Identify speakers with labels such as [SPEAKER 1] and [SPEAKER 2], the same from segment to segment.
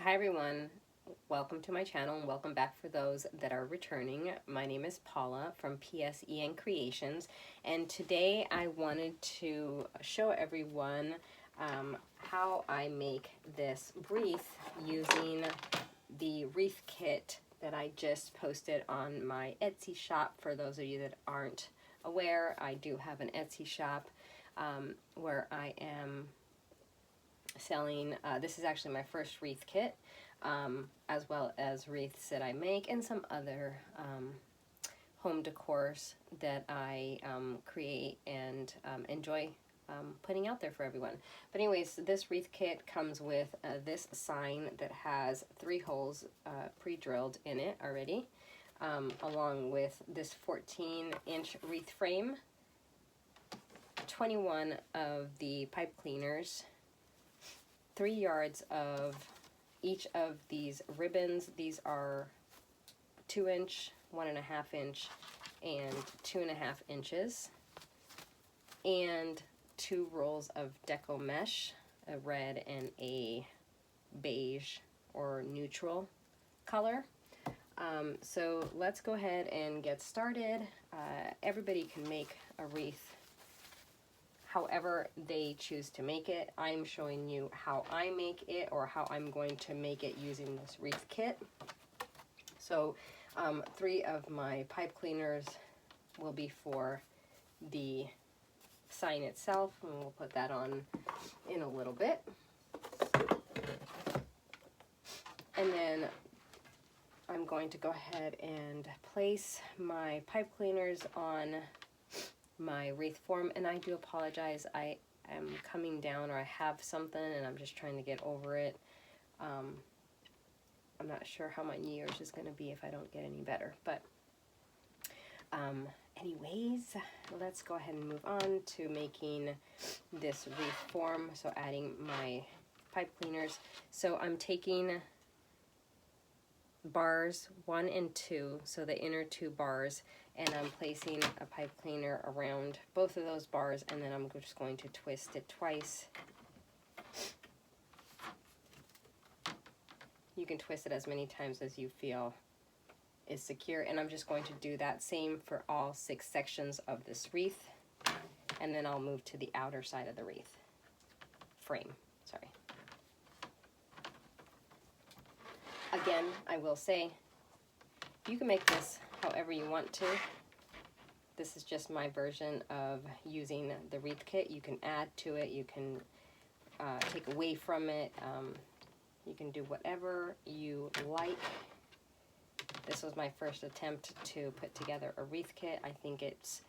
[SPEAKER 1] Hi everyone, welcome to my channel and welcome back for those that are returning. My name is Paula from pboscheiner Creations, and today I wanted to show everyone how I make this wreath using the wreath kit that I just posted on my Etsy shop. For those of you that aren't aware, I do have an Etsy shop where I am selling, this is actually my first wreath kit, as well as wreaths that I make and some other home decors that I create and enjoy putting out there for everyone. But anyways, this wreath kit comes with this sign that has 3 holes pre-drilled in it already, along with this 14-inch wreath frame, 21 of the pipe cleaners, 3 yards of each of these ribbons. These are 2-inch, 1.5 inch, and 2.5 inches, and 2 rolls of deco mesh, a red and a beige or neutral color. So let's go ahead and get started. Everybody can make a wreath however they choose to make it. I'm showing you how I make it, or how I'm going to make it using this wreath kit. So 3 of my pipe cleaners will be for the sign itself, and we'll put that on in a little bit. And then I'm going to go ahead and place my pipe cleaners on my wreath form, and I do apologize, I am coming down, or I have something and I'm just trying to get over it. I'm not sure how my New Year's is going to be if I don't get any better, but anyways, let's go ahead and move on to making this wreath form. So adding my pipe cleaners. So I'm taking bars 1 and 2, so the inner 2 bars, and I'm placing a pipe cleaner around both of those bars, and then I'm just going to twist it twice. You can twist it as many times as you feel is secure, and I'm just going to do that same for all 6 sections of this wreath, and then I'll move to the outer side of the wreath frame. Sorry. Again, I will say, you can make this however you want to. This is just my version of using the wreath kit. You can add to it, you can take away from it, you can do whatever you like. This was my first attempt to put together a wreath kit. I think it's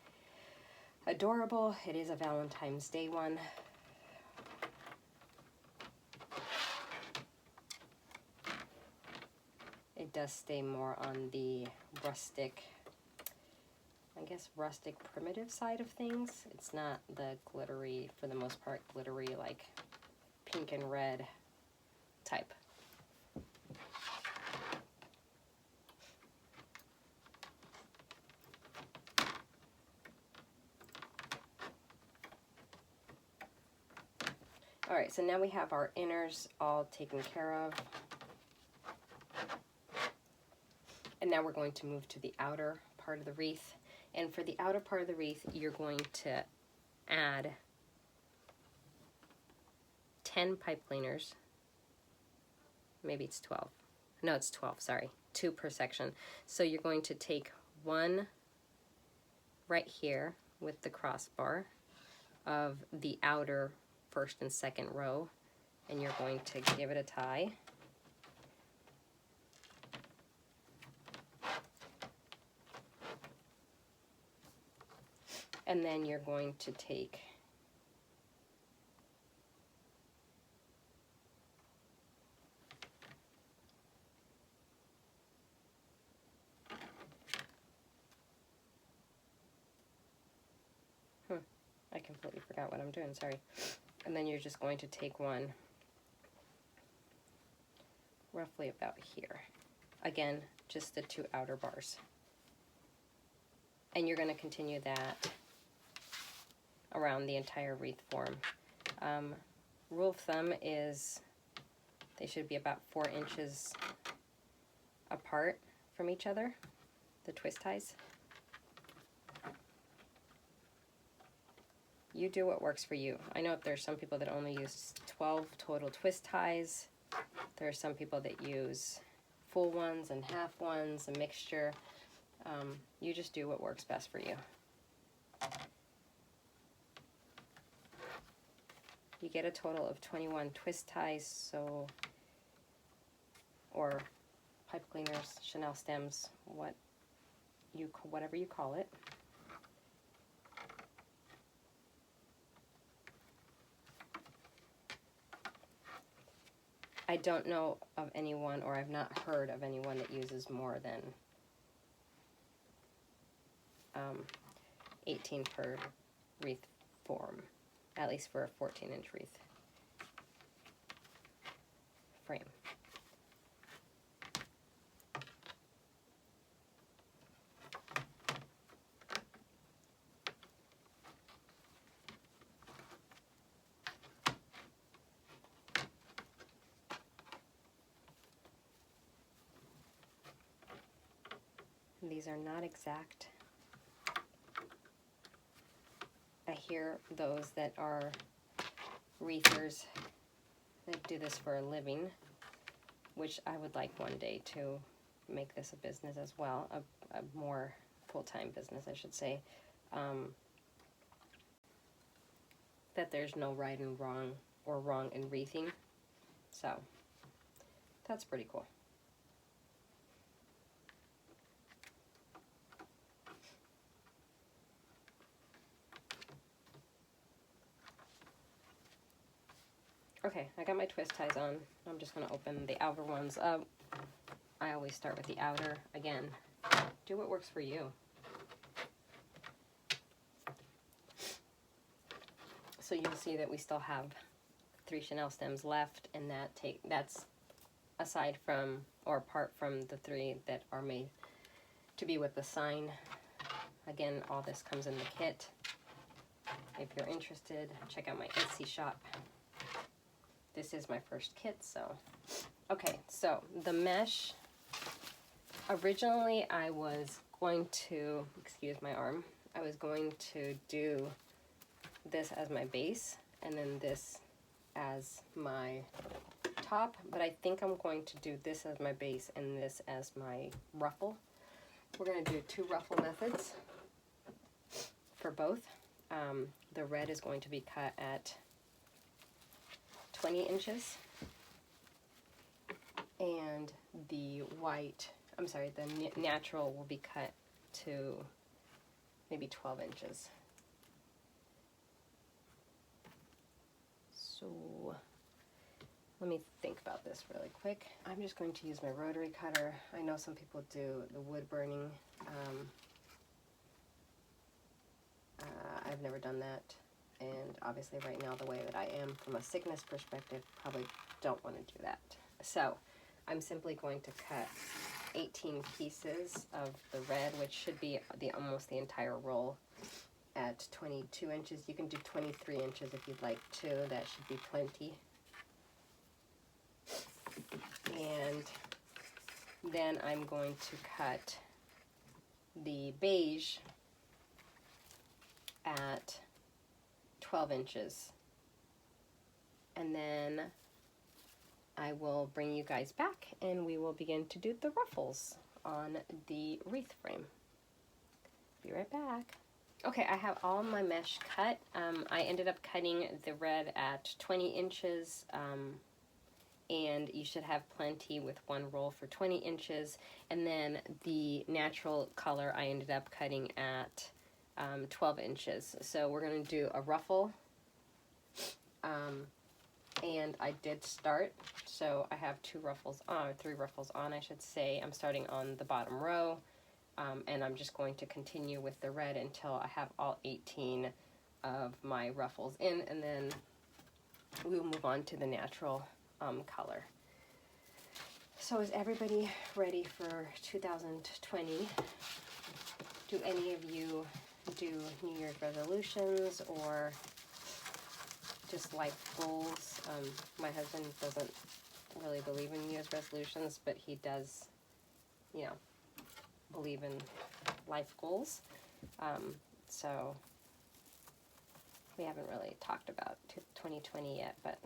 [SPEAKER 1] adorable. It is a Valentine's Day one. It does stay more on the rustic, I guess rustic primitive side of things. It's not the glittery, for the most part, glittery like pink and red type. All right, so now we have our inners all taken care of. And now we're going to move to the outer part of the wreath. And for the outer part of the wreath, you're going to add 10 pipe cleaners. Maybe it's 12. No, it's 12, sorry. 2 per section. So you're going to take 1 right here with the crossbar of the outer first and second row, and you're going to give it a tie. And then you're going to take I completely forgot what I'm doing, sorry. And then you're just going to take 1 roughly about here. Again, just the 2 outer bars. And you're going to continue that around the entire wreath form. Rule of thumb is They should be about 4 inches apart from each other, the twist ties. You do what works for you. I know there's some people that only use 12 total twist ties. There are some people that use full ones and half ones, a mixture. You just do what works best for you. You get a total of 21 twist ties, so, or pipe cleaners, Chanel stems, whatever you call it. I don't know of anyone, or I've not heard of anyone that uses more than 18 per wreath form, at least for a 14-inch wreath frame. These are not exact. I hear those that are wreathers that do this for a living, which I would like one day to make this a business as well, a more full-time business, I should say. That there's no right and wrong, or wrong in wreathing. So that's pretty cool. Okay, I got my twist ties on. I'm just going to open the outer ones up. I always start with the outer. Again, do what works for you. So you'll see that we still have 3 Chanel stems left, and that's aside from, or apart from the 3 that are made to be with the sign. Again, all this comes in the kit. If you're interested, check out my Etsy shop. This is my first kit, so. Okay, so the mesh, originally I was going to, excuse my arm, I was going to do this as my base and then this as my top, but I think I'm going to do this as my base and this as my ruffle. We're going to do 2 ruffle methods for both. The red is going to be cut at 20 inches, and the white, I'm sorry, the natural will be cut to maybe 12 inches. So let me think about this really quick. I'm just going to use my rotary cutter. I know some people do the wood burning. I've never done that. And obviously right now, the way that I am from a sickness perspective, probably don't want to do that. So I'm simply going to cut 18 pieces of the red, which should be almost the entire roll, at 22 inches. You can do 23 inches if you'd like to. That should be plenty. And then I'm going to cut the beige at 12 inches. And then I will bring you guys back and we will begin to do the ruffles on the wreath frame. Be right back. Okay, I have all my mesh cut. I ended up cutting the red at 20 inches, and you should have plenty with one roll for 20 inches. And then the natural color I ended up cutting at 12 inches. So we're going to do a ruffle. And I did start, so I have 3 ruffles on, I should say. I'm starting on the bottom row, and I'm just going to continue with the red until I have all 18 of my ruffles in, and then we'll move on to the natural color. So is everybody ready for 2020? Do any of you do New Year's resolutions or just life goals? My husband really believe in New Year's resolutions, but he does, you know, believe in life goals. So we haven't really talked about 2020 yet, but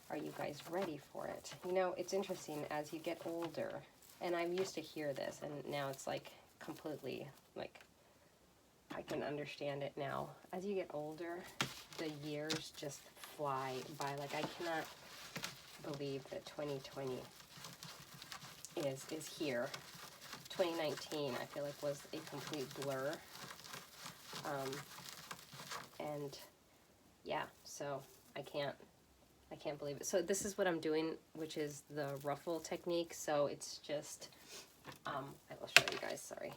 [SPEAKER 1] are you guys ready for it? You know, it's interesting as you get older, and I'm used to hear this, and now it's like completely, like, I can understand it now. As you get older, the years just fly by. Like, I cannot believe that 2020 is here. 2019, I feel like, was a complete blur. And yeah, so I can't believe it. So this is what I'm doing, which is the ruffle technique. So it's just, I will show you guys, sorry.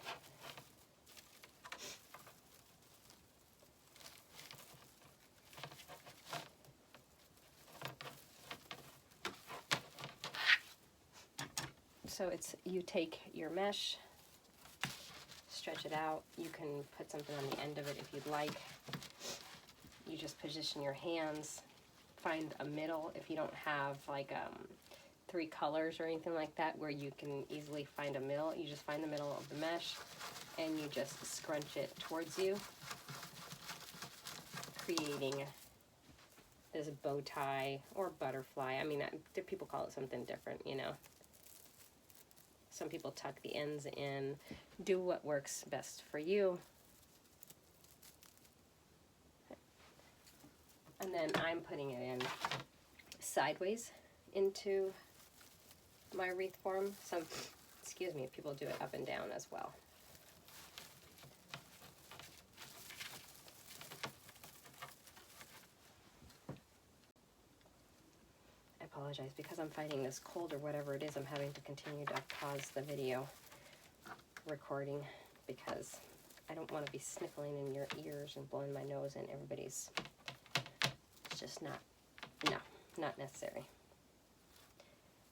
[SPEAKER 1] So it's, you take your mesh, stretch it out. You can put something on the end of it if you'd like. You just position your hands, find a middle. If you don't have like 3 colors or anything like that where you can easily find a middle, you just find the middle of the mesh and you just scrunch it towards you, creating this bow tie or butterfly. I mean, people call it something different, you know. Some people tuck the ends in. Do what works best for you. And then I'm putting it in sideways into my wreath form. Some, excuse me, people do it up and down as well. I apologize, because I'm fighting this cold or whatever it is, I'm having to continue to pause the video recording because I don't want to be sniffling in your ears and blowing my nose in everybody's. It's just not necessary.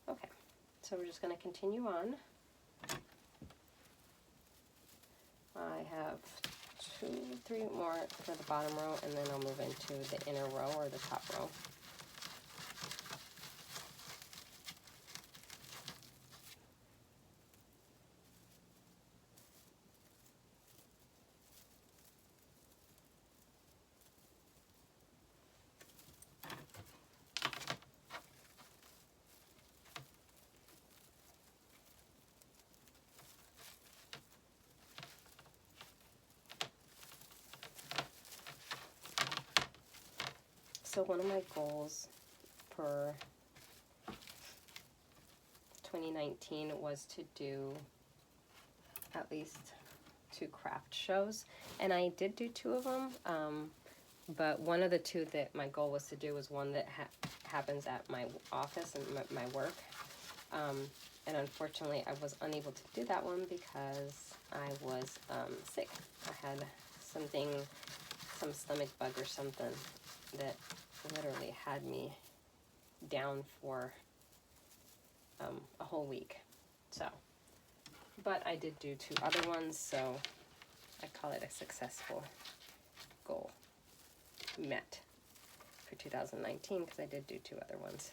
[SPEAKER 1] Okay, so we're just going to continue on. I have 2, 3 more for the bottom row, and then I'll move into the inner row or the top row. So one of my goals for 2019 was to do at least 2 craft shows, and I did do 2 of them, but one of the 2 that my goal was to do was one that happens at my office and my work, and unfortunately I was unable to do that one because I was sick. I had some stomach bug or something that literally had me down for a whole week. So, but I did do 2 other ones, so I call it a successful goal met for 2019 because I did do 2 other ones.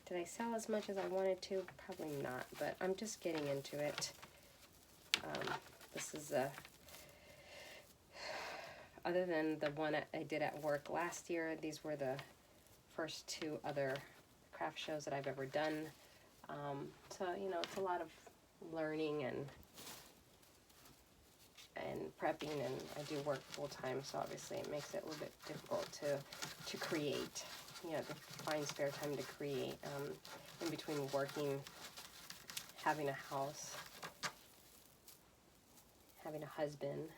[SPEAKER 1] Did I sell as much as I wanted to? Probably not, but I'm just getting into it. This is other than the one I did at work last year, these were the first 2 other craft shows that I've ever done. So, you know, it's a lot of learning and prepping, and I do work full time, so obviously it makes it a little bit difficult to create, you know, to find spare time to create, in between working, having a house, having a husband,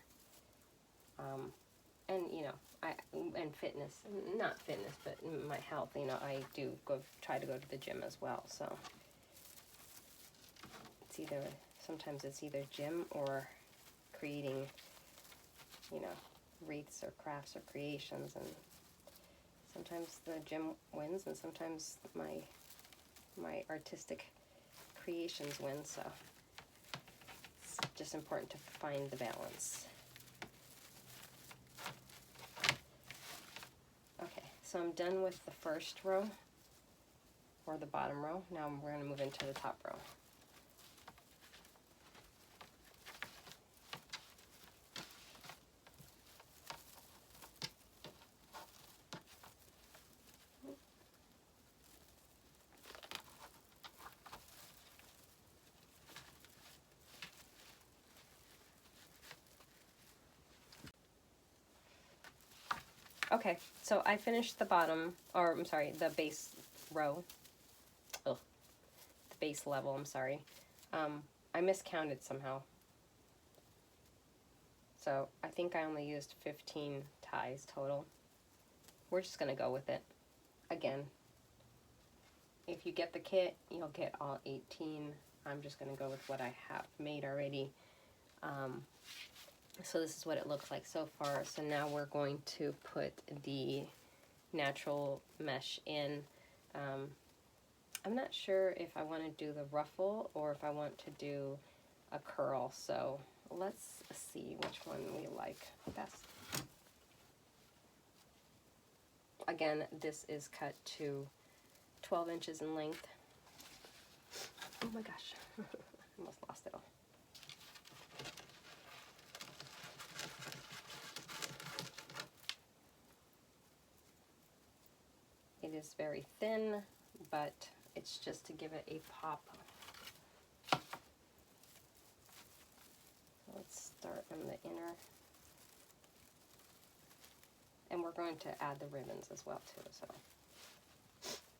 [SPEAKER 1] and, you know, and fitness, not fitness, but my health, you know, I do try to go to the gym as well, so it's sometimes it's either gym or creating, you know, wreaths or crafts or creations, and sometimes the gym wins and sometimes my artistic creations win, so it's just important to find the balance. Okay, so I'm done with the first row, or the bottom row. Now we're going to move into the top row. Okay, so I finished the bottom, or I'm sorry, the base row. Oh, the base level, I'm sorry. I miscounted somehow. So I think I only used 15 ties total. We're just gonna go with it. Again, if you get the kit, you'll get all 18. I'm just gonna go with what I have made already. So this is what it looks like so far. So now we're going to put the natural mesh in. I'm not sure if I want to do the ruffle or if I want to do a curl. So let's see which one we like best. Again, this is cut to 12 inches in length. Oh my gosh, almost lost it all. It is very thin, but it's just to give it a pop. Let's start in the inner. And we're going to add the ribbons as well too. So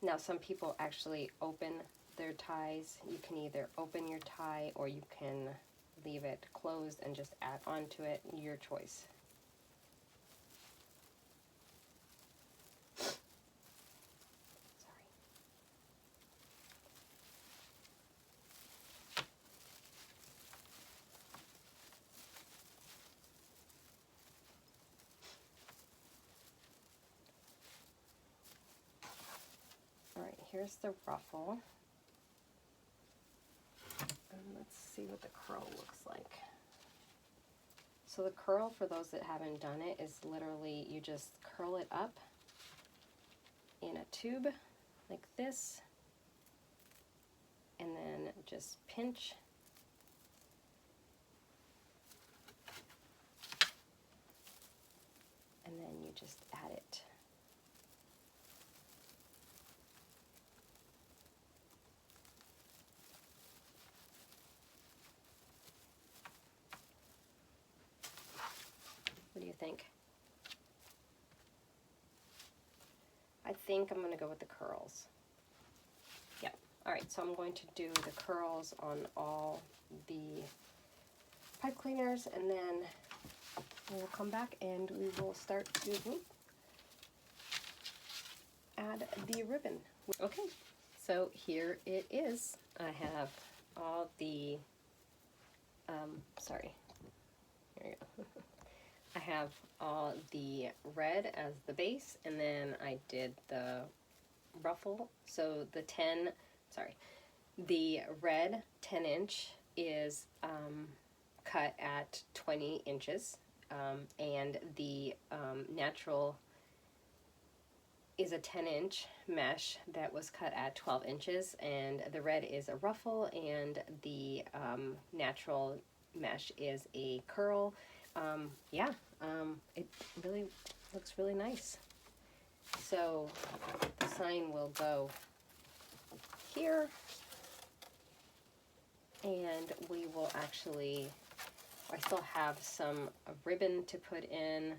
[SPEAKER 1] now some people actually open their ties. You can either open your tie or you can leave it closed and just add on to it, your choice. Alright, here's the ruffle. And let's see what the curl looks like. So the curl, for those that haven't done it, is literally you just curl it up in a tube like this, and then just pinch. And then you just add it. What do you think? I think I'm going to go with the curls. Yep. Alright, so I'm going to do the curls on all the pipe cleaners, and then we'll come back and we will start to add the ribbon. Okay, so here it is. I have all the, sorry, here you go. I have all the red as the base, and then I did the ruffle. So the the red 10-inch is cut at 20 inches, and the natural is a 10-inch mesh that was cut at 12 inches, and the red is a ruffle, and the natural mesh is a curl. It really looks really nice. So the sign will go here, and we will actually, I still have some ribbon to put in.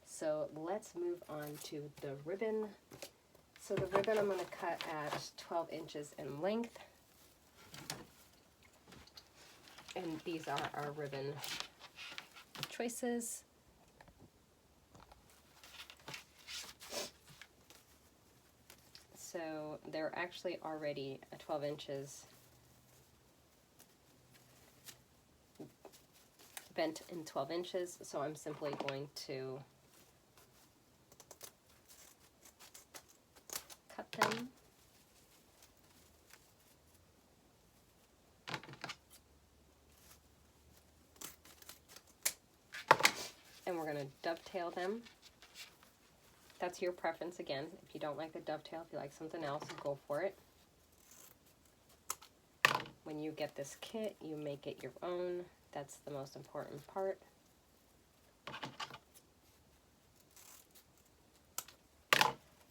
[SPEAKER 1] So let's move on to the ribbon. So the ribbon I'm going to cut at 12 inches in length. And these are our ribbon choices. So they're actually already 12 inches bent in 12 inches, so I'm simply going to cut them. And we're going to dovetail them That's your preference again. If you don't like the dovetail, if you like something else, go for it. When you get this kit, you make it your own. That's the most important part.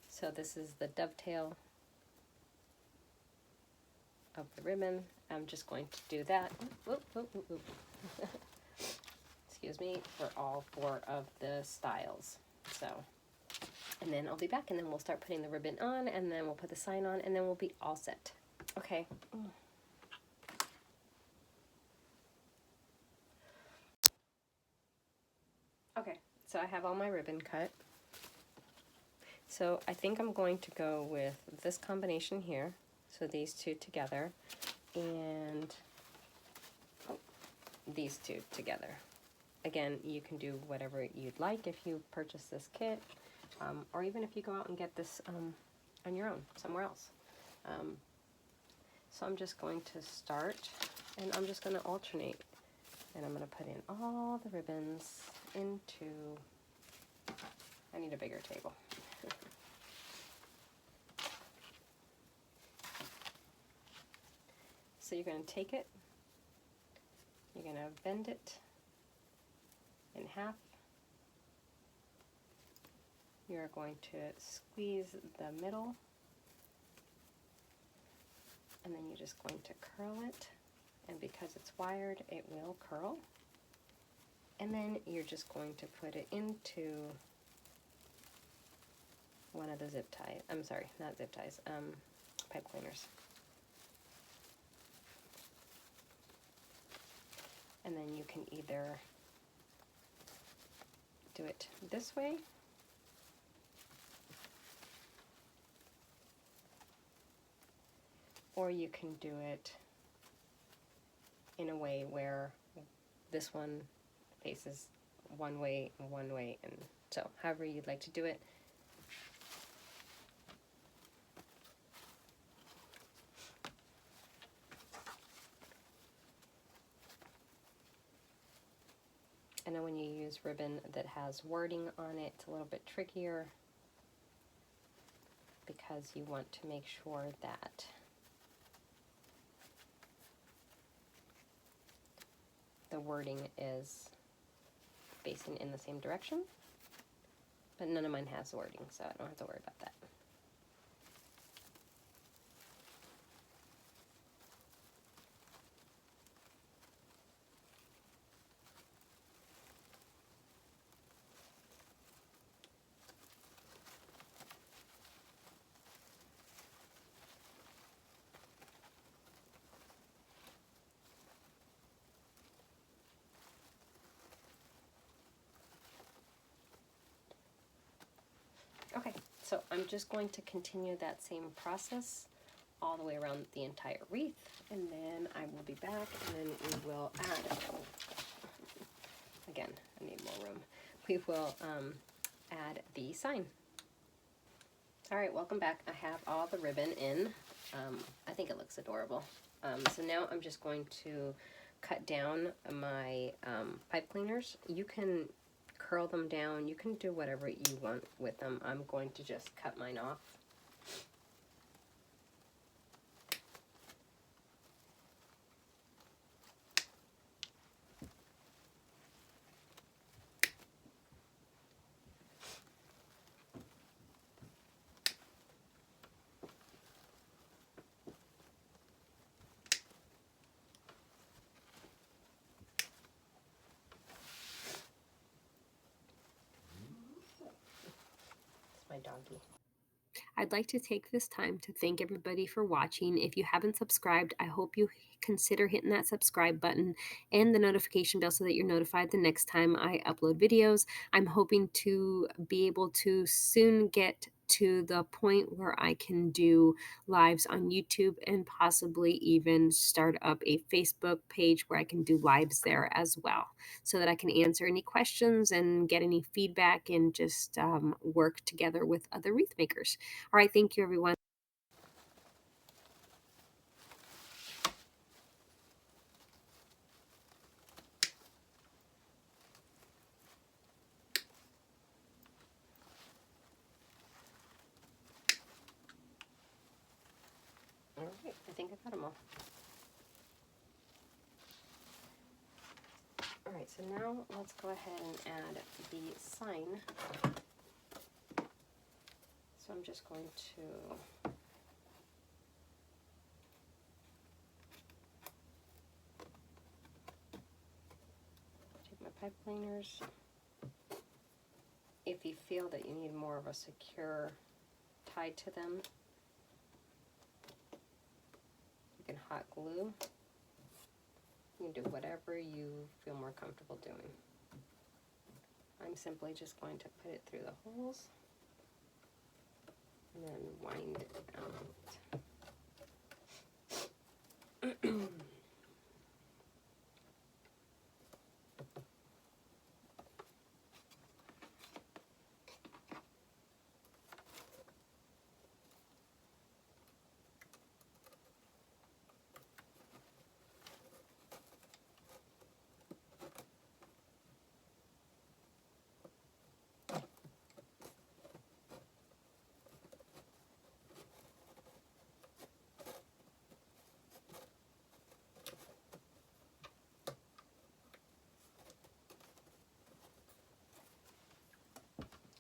[SPEAKER 1] So this is the dovetail of the ribbon. I'm just going to do that. Oop, oop, oop, oop. Excuse me, for all 4 of the styles. So, and then I'll be back, and then we'll start putting the ribbon on, and then we'll put the sign on, and then we'll be all set. Okay. Okay, so I have all my ribbon cut. So I think I'm going to go with this combination here. So these 2 together, and these 2 together. Again, you can do whatever you'd like if you purchase this kit, or even if you go out and get this on your own somewhere else. So I'm just going to start, and I'm just going to alternate, and I'm going to put in all the ribbons into, I need a bigger table. So you're going to take it, you're going to bend it in half. You're going to squeeze the middle, and then you're just going to curl it, and because it's wired, it will curl. And then you're just going to put it into one of the zip ties. I'm sorry, not zip ties, pipe cleaners. And then you can either do it this way, or you can do it in a way where this one faces one way, and so however you'd like to do it. And then when you use ribbon that has wording on it, it's a little bit trickier because you want to make sure that the wording is facing in the same direction, but none of mine has wording, so I don't have to worry about that. Okay, so I'm just going to continue that same process all the way around the entire wreath, and then I will be back, and then we will add, again, I need more room, we will add the sign. All right, welcome back. I have all the ribbon in. I think it looks adorable. So now I'm just going to cut down my pipe cleaners. You can curl them down. You can do whatever you want with them. I'm going to just cut mine off. My doggy. I'd like to take this time to thank everybody for watching. If you haven't subscribed, I hope you consider hitting that subscribe button and the notification bell so that you're notified the next time I upload videos. I'm hoping to be able to soon get to the point where I can do lives on YouTube and possibly even start up a Facebook page where I can do lives there as well, so that I can answer any questions and get any feedback and just work together with other wreath makers. All right, thank you, everyone. think I got them all. Alright, so now let's go ahead and add the sign. So I'm just going to take my pipe cleaners. If you feel that you need more of a secure tie to them, you can hot glue. You can do whatever you feel more comfortable doing. I'm simply just going to put it through the holes and then wind it out.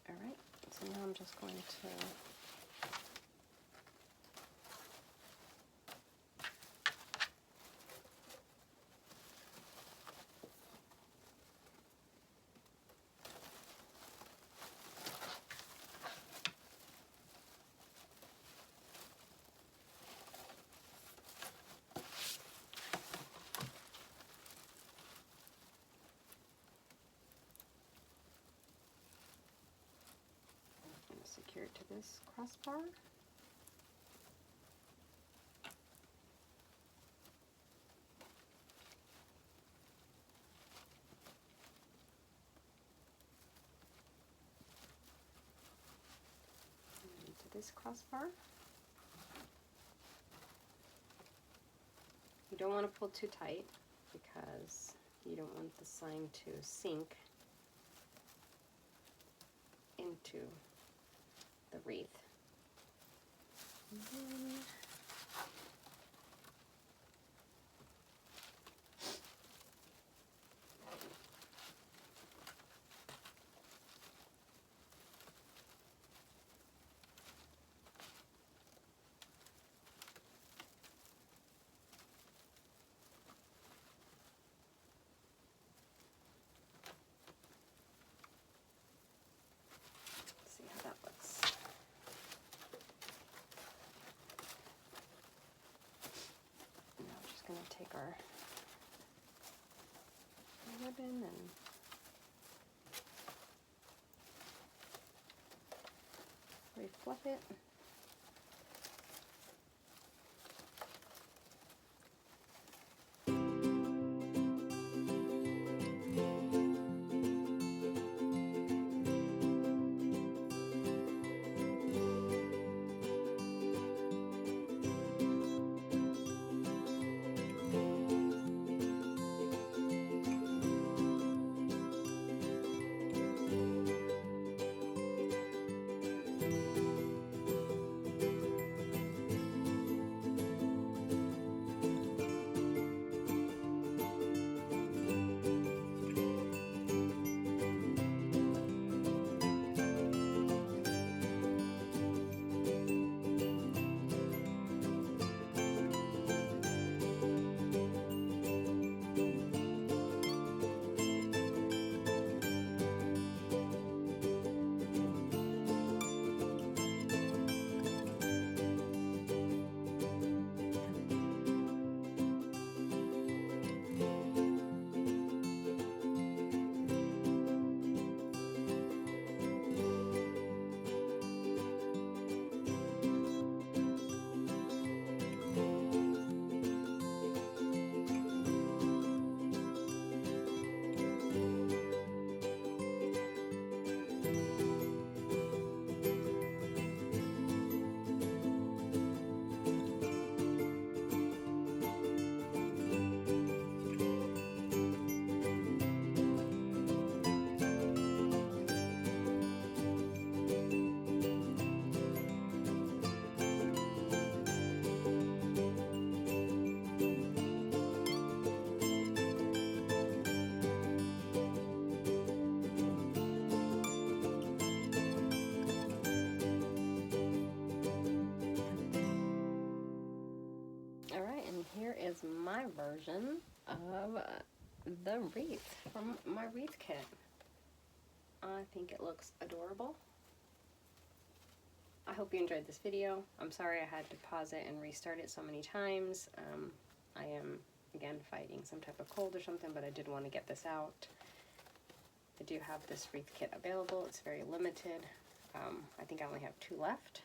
[SPEAKER 1] Alright, so now I'm just going to secure it to this crossbar. And to this crossbar. You don't want to pull too tight because you don't want the sign to sink into the wreath. And then see how that looks. Now we're just going to take our ribbon and refluff it. my version of the wreath from my wreath kit. I think it looks adorable. I hope you enjoyed this video. I'm sorry I had to pause it and restart it so many times. I am, again, fighting some type of cold or something, but I did want to get this out. I do have this wreath kit available. It's very limited. I think I only have 2 left.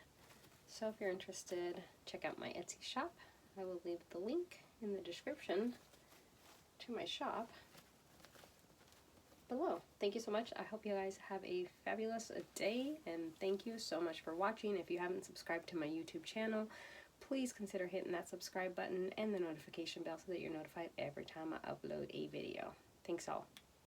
[SPEAKER 1] So if you're interested, check out my Etsy shop. I will leave the link in the description to my shop below. Thank you so much. I hope you guys have a fabulous day, and thank you so much for watching. If you haven't subscribed to my YouTube channel, please consider hitting that subscribe button and the notification bell so that you're notified every time I upload a video. Thanks all.